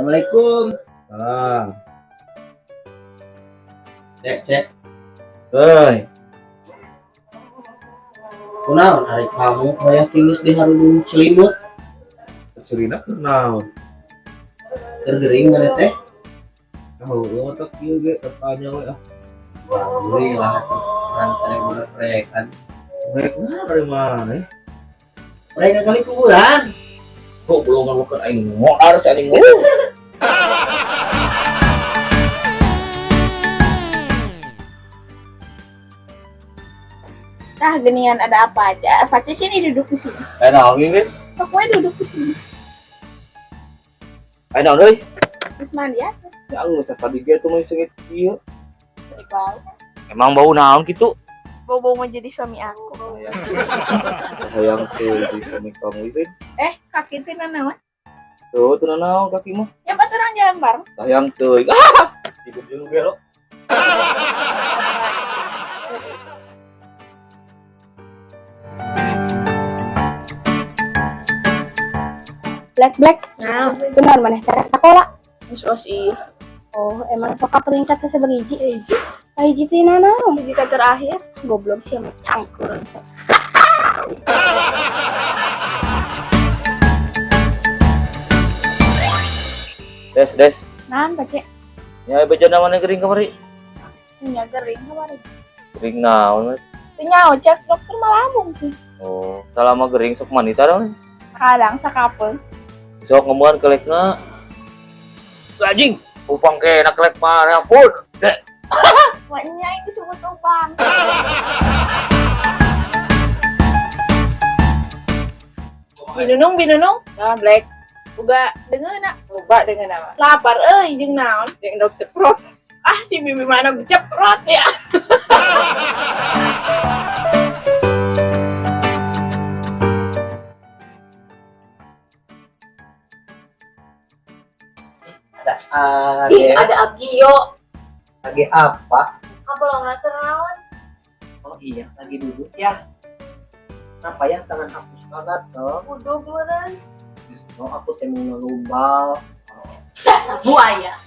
Assalamualaikum. Ah, Cek. hei, Kunaon hari kamu kayak tingis di harudung selimut. Serina kenal. Tergering mana teh? Tahu otak ieu ge katanya we ah. Beli lah tuh. Rantai budak rekan. Mereka dari mana? Mereka kali kuburan. Kok belum ngelakuin aing modar si aing. Nah, geningan ada apa aja? Pace sini duduk di sini. Enak ini. Pokoknya duduk di sini. Enak deui. Terus mandi aja. Ya geus tadi ge tuh mah sengit ieu. Dari bau. Emang bau naon kitu? Bau mau jadi suami aku. Sayang tuh di suami kamu itu. Kaki itu nanawan. Tuh naon kaki mah. Ya pas orang jalan bareng. Sayang tuh. Ikut dulu ge lo. Black. Nah, benar mana? Cara sekolah. Iya. Oh, emang sok peringkat ke seberiji. Hiji teh nanaon? Hiji ka terakhir. Goblok sih emang cangkur. Des. Naon pace? Ya bejana mana gering kamari? Nya gering kemarin. Gering naon? Nya cek dokter malambung sih. Oh, salama gering sok manita dong. Kadang sakapeun. Sok ngomongan kelekna. Anjing, upang ke nak kelek mah ampun. Maknya ini disebut upang. Binunung. Nah, Black. Uga dengeuna. Loba dengeuna. Lapar jeung naon? Jeung dok ceprot. Ah, si bibi mana ceprot ya. Ada Agio. Lagi apa? Apa lo nggak kenalan? Oh iya, lagi duduk ya. Kenapa ya tangan aku suka gatel? Uduk beneran. Oh, aku temu ngelumbal. Dasar buaya.